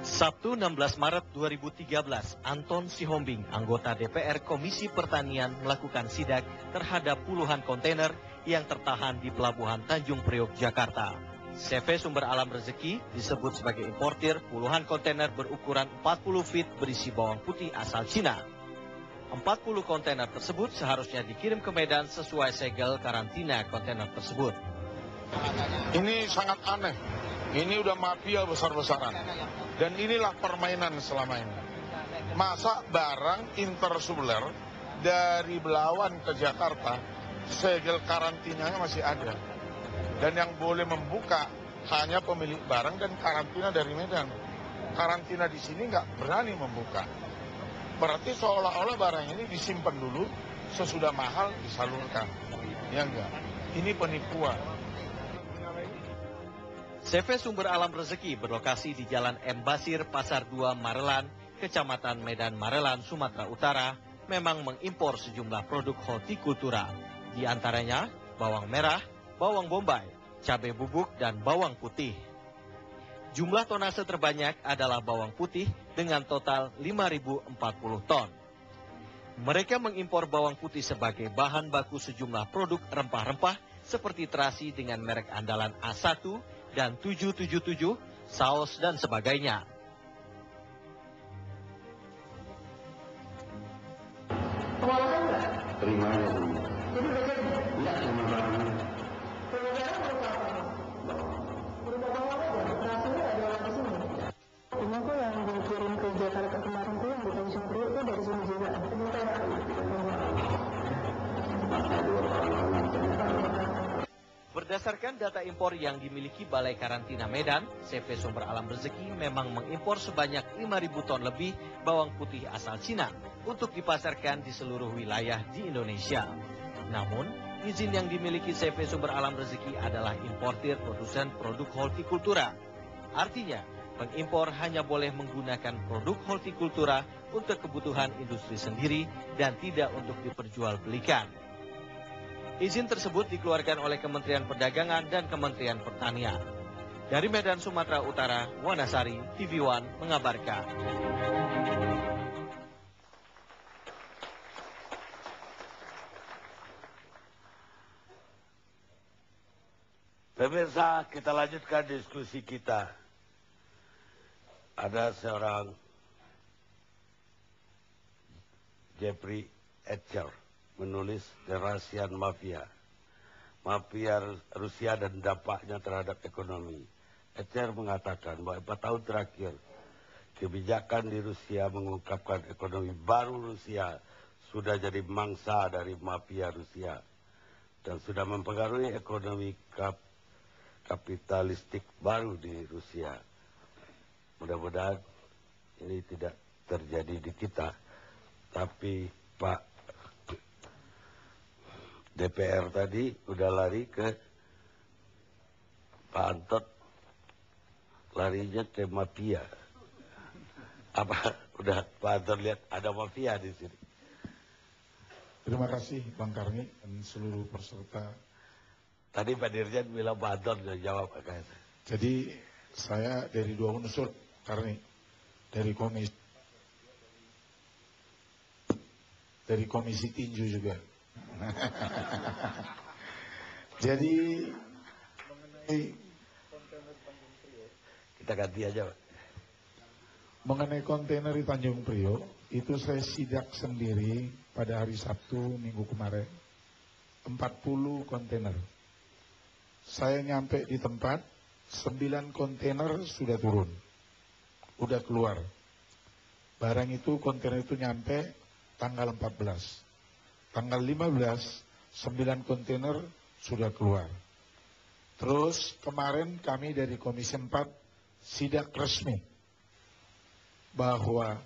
Sabtu 16 Maret 2013, Anton Sihombing, anggota DPR Komisi Pertanian melakukan sidak terhadap puluhan kontainer yang tertahan di Pelabuhan Tanjung Priok, Jakarta. CV Sumber Alam Rezeki disebut sebagai importir puluhan kontainer berukuran 40 feet berisi bawang putih asal Cina. 40 kontainer tersebut seharusnya dikirim ke Medan sesuai segel karantina kontainer tersebut. Ini sangat aneh. Ini udah mafia besar-besaran. Dan inilah permainan selama ini. Masa barang intersuler dari Belawan ke Jakarta, segel karantinanya masih ada. Dan yang boleh membuka hanya pemilik barang dan karantina dari Medan. Karantina di sini nggak berani membuka. Berarti seolah-olah barang ini disimpan dulu, sesudah mahal disalurkan. Ya enggak? Ini penipuan. CV Sumber Alam Rezeki berlokasi di Jalan M. Basir, Pasar 2, Marelan, Kecamatan Medan Marelan, Sumatera Utara, memang mengimpor sejumlah produk hortikultura. Di antaranya bawang merah, bawang bombay, cabai bubuk, dan bawang putih. Jumlah tonase terbanyak adalah bawang putih dengan total 5.040 ton. Mereka mengimpor bawang putih sebagai bahan baku sejumlah produk rempah-rempah seperti terasi dengan merek andalan A1 dan 777, saus, dan sebagainya. Pengolahan nggak? Terima aja semua. Jadi udah jadi? Enggak, cuma barangnya. Pengejaran berupa apa? Berupa bawang aja, terasinya ada di sini. Cuma kok yang dikirim ke Jakarta kemarin tuh yang di Tanjung Priok tuh dari sini juga. Sebentar. Masa 2 tahun lalu. Berdasarkan data impor yang dimiliki Balai Karantina Medan, CV Sumber Alam Rezeki memang mengimpor sebanyak 5.000 ton lebih bawang putih asal Cina untuk dipasarkan di seluruh wilayah di Indonesia. Namun, izin yang dimiliki CV Sumber Alam Rezeki adalah importir produsen produk hortikultura. Artinya, pengimpor hanya boleh menggunakan produk hortikultura untuk kebutuhan industri sendiri dan tidak untuk diperjualbelikan. Izin tersebut dikeluarkan oleh Kementerian Perdagangan dan Kementerian Pertanian. Dari Medan, Sumatera Utara, Wanasari, TV One mengabarkan. Pemirsa, kita lanjutkan diskusi kita. Ada seorang Jeffrey Etcher menulis The Russian Mafia. Mafia Rusia dan dampaknya terhadap ekonomi. Etcher mengatakan bahwa 4 tahun terakhir kebijakan di Rusia mengungkapkan ekonomi baru Rusia sudah jadi mangsa dari mafia Rusia dan sudah mempengaruhi ekonomi kapitalistik baru di Rusia. Mudah-mudahan ini tidak terjadi di kita. Tapi Pak DPR tadi udah lari ke Pak Anton, larinya ke mafia. Apa udah Pak Anton lihat ada mafia di sini? Terima kasih Bang Karni dan seluruh peserta. Tadi Pak Dirjen bilang Pak Anton udah jawab kayaknya. Jadi saya dari 2 unsur Karni, dari komisi tinju juga. Jadi Kita ganti aja Pak. mengenai kontainer di Tanjung Priok itu saya sidak sendiri pada hari Sabtu minggu kemarin 40 kontainer. Saya nyampe di tempat 9 kontainer sudah turun, udah keluar. Barang itu kontainer itu nyampe tanggal 14. Tanggal 15, 9 kontainer sudah keluar. Terus kemarin kami dari Komisi 4 sidak resmi bahwa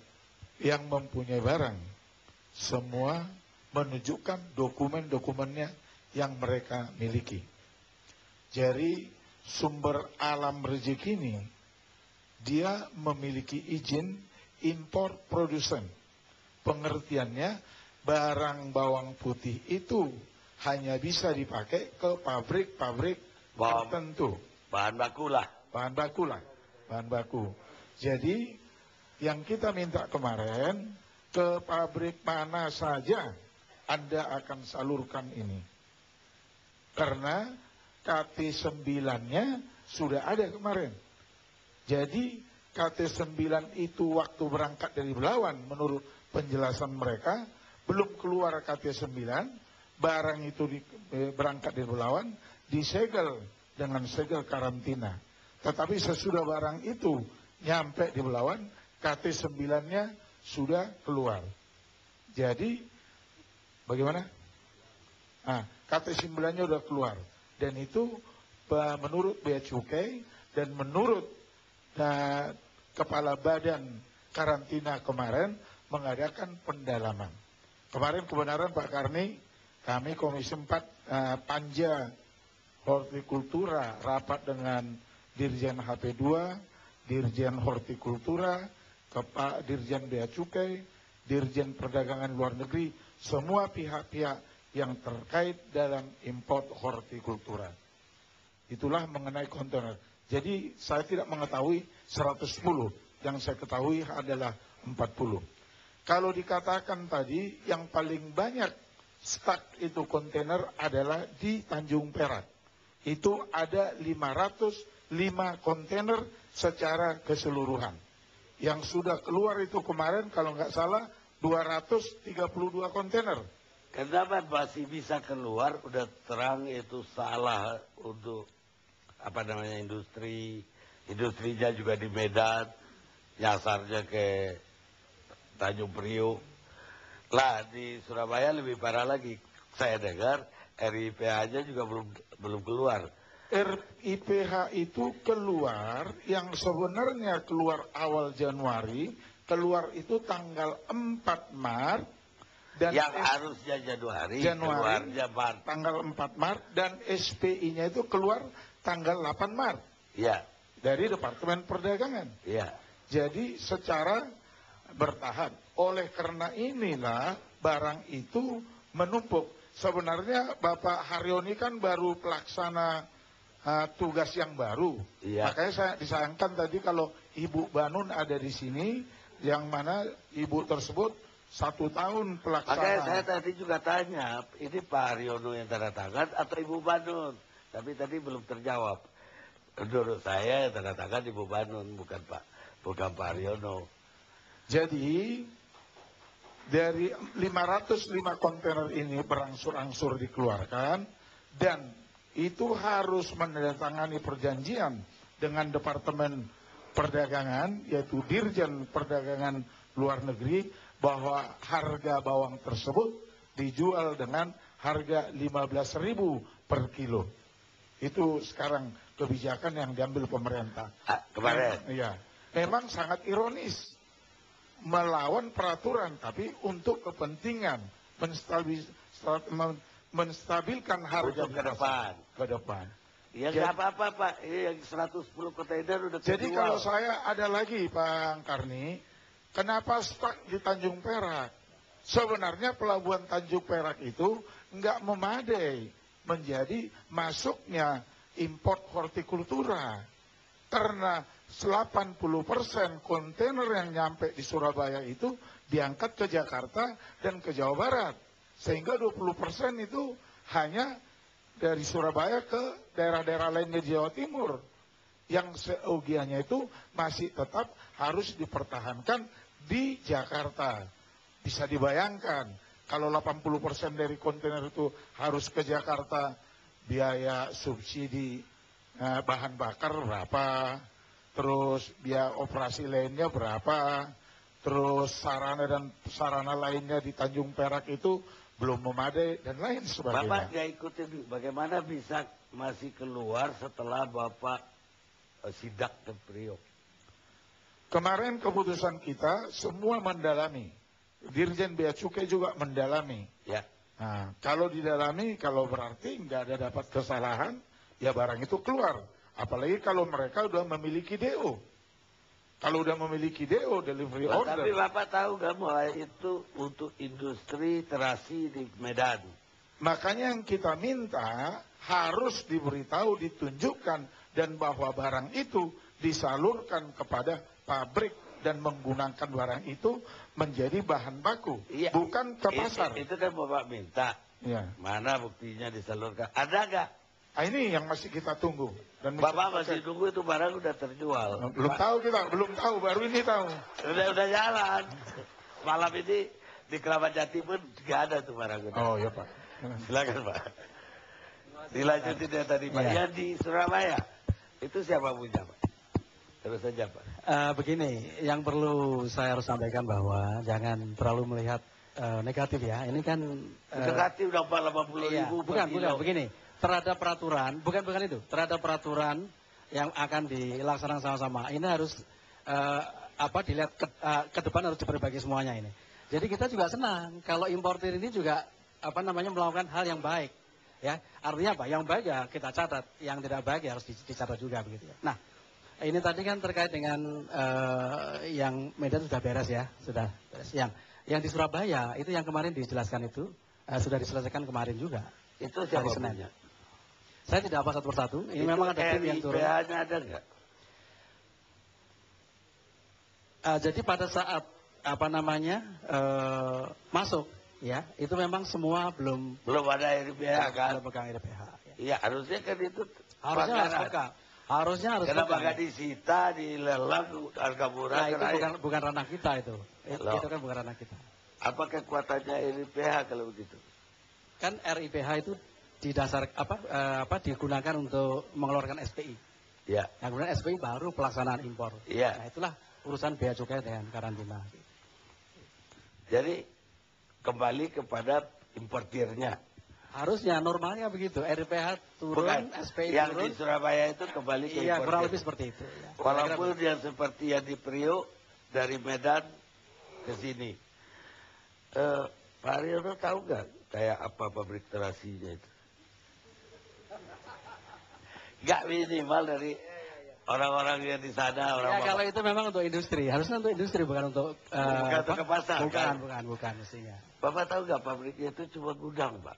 yang mempunyai barang semua menunjukkan dokumen-dokumennya yang mereka miliki. Jadi Sumber Alam Rezeki ini dia memiliki izin impor produsen. Pengertiannya barang bawang putih itu hanya bisa dipakai ke pabrik-pabrik tertentu. Bahan baku lah. Bahan baku. Jadi yang kita minta kemarin, ke pabrik mana saja Anda akan salurkan ini. Karena KT9-nya sudah ada kemarin. Jadi KT9 itu waktu berangkat dari Belawan, menurut penjelasan mereka, belum keluar KT9, barang itu berangkat dari Belawan, disegel dengan segel karantina. Tetapi sesudah barang itu nyampe di Belawan, KT9-nya sudah keluar. Jadi, bagaimana? KT9-nya sudah keluar. Dan itu menurut Bea Cukai dan menurut Kepala Badan Karantina kemarin mengadakan pendalaman. Kemarin kebenaran Pak Karni, kami Komisi 4 Panja Hortikultura rapat dengan Dirjen HP2, Dirjen Hortikultura, Dirjen Bea Cukai, Dirjen Perdagangan Luar Negeri, semua pihak-pihak yang terkait dalam import hortikultura. Itulah mengenai kontainer. Jadi saya tidak mengetahui 110, yang saya ketahui adalah 40. Kalau dikatakan tadi yang paling banyak stak itu kontainer adalah di Tanjung Perak. Itu ada 505 kontainer secara keseluruhan. Yang sudah keluar itu kemarin kalau nggak salah 232 kontainer. Kenapa masih bisa keluar? Udah terang itu salah untuk industrinya juga di Medan, nyasarnya ke Tanjung Priok. Lah di Surabaya lebih parah lagi. Saya dengar RIPH-nya juga belum keluar. RIPH itu keluar, yang sebenarnya keluar awal Januari, keluar itu tanggal 4 Maret. Dan yang harusnya Januari keluarnya Maret. Tanggal 4 Maret, dan SPI-nya itu keluar tanggal 8 Maret. Iya. Dari Departemen Perdagangan. Iya. Jadi secara bertahap. Oleh karena inilah barang itu menumpuk. Sebenarnya Bapak Haryoni kan baru pelaksana tugas yang baru. Iya. Makanya saya disayangkan tadi kalau Ibu Banun ada di sini, yang mana Ibu tersebut 1 tahun pelaksanaan. Makanya saya tadi juga tanya, ini Pak Haryono yang tanda tangan atau Ibu Banun? Tapi tadi belum terjawab. Menurut saya yang tanda tangan Ibu Banun, bukan Pak Haryono. Jadi dari 505 kontainer ini berangsur-angsur dikeluarkan, dan itu harus menandatangani perjanjian dengan Departemen Perdagangan, yaitu Dirjen Perdagangan Luar Negeri, bahwa harga bawang tersebut dijual dengan harga 15.000 per kilo. Itu sekarang kebijakan yang diambil pemerintah. Kemarin? Iya. Memang sangat ironis. Melawan peraturan, tapi untuk kepentingan menstabilkan harga untuk ke depan. Ya nggak apa-apa Pak, yang 110 kontainer udah jadi terjual. Kalau saya ada lagi Pak Karni, kenapa stak di Tanjung Perak? Sebenarnya pelabuhan Tanjung Perak itu nggak memadai menjadi masuknya import hortikultura. Karena 80% kontainer yang nyampe di Surabaya itu diangkat ke Jakarta dan ke Jawa Barat. Sehingga 20% itu hanya dari Surabaya ke daerah-daerah lainnya di Jawa Timur. Yang seogianya itu masih tetap harus dipertahankan di Jakarta. Bisa dibayangkan, kalau 80% dari kontainer itu harus ke Jakarta, biaya subsidi bahan bakar berapa, terus biaya operasi lainnya berapa, terus sarana lainnya di Tanjung Perak itu belum memadai, dan lain sebagainya. Bapak nggak ikutin, bagaimana bisa masih keluar setelah Bapak sidak ke Priok? Kemarin keputusan kita semua mendalami. Dirjen Bea Cukai juga mendalami. Ya. Nah, kalau didalami, kalau berarti nggak ada dapat kesalahan, ya barang itu keluar. Apalagi kalau mereka udah memiliki DO. Kalau udah memiliki DO, delivery order. Tapi Bapak tahu nggak bahwa itu untuk industri terasi di Medan? Makanya yang kita minta harus diberitahu, ditunjukkan, dan bahwa barang itu disalurkan kepada pabrik dan menggunakan barang itu menjadi bahan baku, Iya, bukan ke pasar. Itu kan Bapak minta. Ya. Mana buktinya disalurkan? Ada nggak? Nah, ini yang masih kita tunggu. Dan Bapak masih tunggu itu barang udah terjual. belum tahu kita, belum tahu, baru ini tahu. Udah jalan. Malam ini di Keramat Jati pun nggak ada tuh barang udah. Oh ya Pak. Silakan Pak. Dilanjutin ya tadi Pak. Ya. Yang di Surabaya itu siapa punya Pak? Terus saja Pak. Begini, yang perlu saya harus sampaikan bahwa jangan terlalu melihat negatif ya. Ini kan Negatif udah 80 iya, ribu bukan per kilo. begini. Terhadap peraturan, bukan itu. Terhadap peraturan yang akan dilaksanakan sama-sama. Ini harus dilihat ke depan, harus diperbaiki semuanya ini. Jadi kita juga senang kalau importir ini juga melakukan hal yang baik. Ya, artinya apa? Yang baik ya kita catat, yang tidak baik ya harus dicatat juga begitu ya. Nah, ini tadi kan terkait dengan yang Medan sudah beres ya, sudah beres. Yang di Surabaya itu yang kemarin dijelaskan itu sudah diselesaikan kemarin juga. Itu siapa Hari Senin. punya? Saya tidak apa satu persatu. Ini Itu memang ada tim yang turun. RIPH-nya ada nggak? Jadi pada saat masuk ya, itu memang semua belum Belum ada RIPH kan? belum pegang RPH. Ya. Iya, harusnya kan itu Harusnya harus pelanggaran. pegang. Harusnya harus Kenapa pegang. nggak disita, dilelang, harga murah? Nah, itu karena bukan ranah kita itu. Loh. Itu kan bukan ranah kita. apa kekuatannya RIPH kalau begitu? Kan RIPH itu digunakan untuk mengeluarkan SPI. Ya, Nah, kemudian SPI baru pelaksanaan impor. Iya. Nah, itulah urusan bea cukai dengan karantina. jadi kembali kepada importirnya. Harusnya normalnya begitu. RIPH turun, Bukan, SPI yang turun. di Surabaya itu kembali ke Iya, importir. kurang lebih seperti itu. Ya. Walaupun yang seperti yang di Priok dari Medan ke sini. Pak Haryono tahu nggak kayak apa pabrik terasinya itu? Nggak minimal dari orang-orang yang di sana, orang Ya, kalau itu memang untuk industri. Harusnya untuk industri, bukan untuk Bukan untuk ke pasar, kan? Bukan mestinya. Bapak tahu nggak pabriknya itu cuma gudang, Pak.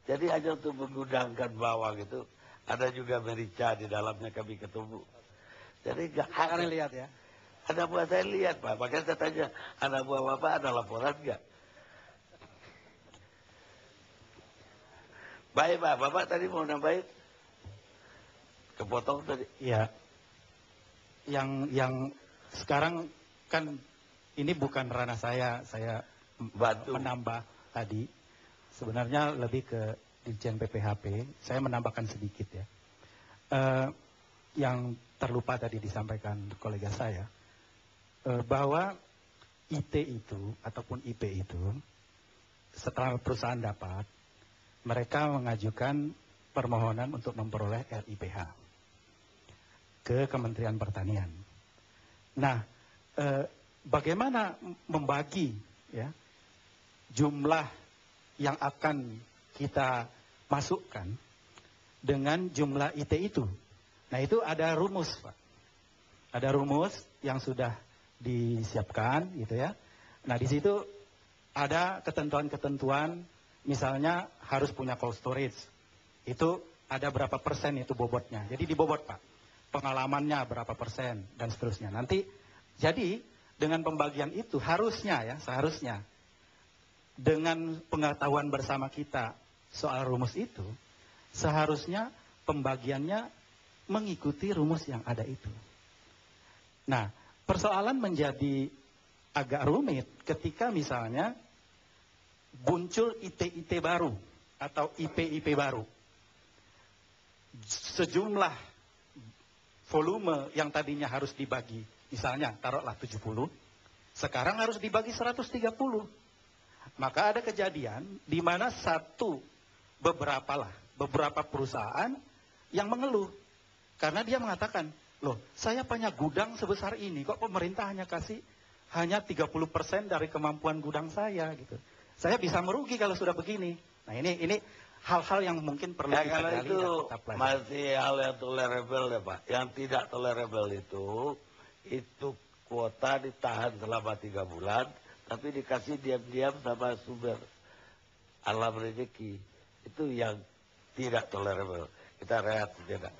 Jadi hanya untuk menggudangkan bawang itu ada juga merica di dalamnya kami ketemu. Jadi nggak Akan ada. lihat ya. Anak buah saya lihat, Pak. Makanya saya tanya, anak buah Bapak ada laporan nggak? Baik, Pak. Bapak tadi mau nambahin? Kepotong tadi. Ya, yang sekarang kan ini bukan ranah saya Bantu. menambah tadi. Sebenarnya lebih ke Dirjen PPHP. Saya menambahkan sedikit ya. Yang terlupa tadi disampaikan kolega saya, bahwa IT itu ataupun IP itu setelah perusahaan dapat, mereka mengajukan permohonan untuk memperoleh RIPH ke Kementerian Pertanian. Nah, bagaimana membagi ya jumlah yang akan kita masukkan dengan jumlah IT itu? Nah, itu ada rumus, Pak. Ada rumus yang sudah disiapkan gitu ya. Nah, di situ ada ketentuan-ketentuan, misalnya harus punya cold storage. Itu ada berapa persen itu bobotnya. Jadi dibobot, Pak. Pengalamannya berapa persen dan seterusnya. Nanti jadi dengan pembagian itu seharusnya dengan pengetahuan bersama kita soal rumus itu, seharusnya pembagiannya mengikuti rumus yang ada itu. Nah, persoalan menjadi agak rumit ketika misalnya muncul IT-IT baru atau IP-IP baru. Sejumlah volume yang tadinya harus dibagi, misalnya taruhlah 70, sekarang harus dibagi 130. Maka ada kejadian di mana beberapa perusahaan yang mengeluh. Karena dia mengatakan, loh saya punya gudang sebesar ini, kok pemerintah hanya kasih hanya 30% dari kemampuan gudang saya gitu. Saya bisa merugi kalau sudah begini. Nah ini hal-hal yang mungkin perlu kita Kalau gali itu dan kita pelajari. masih hal yang tolerable ya Pak. Yang tidak tolerable itu kuota ditahan selama 3 bulan, tapi dikasih diam-diam sama sumber alam rezeki. Itu yang tidak tolerable. Kita rehat sejenak.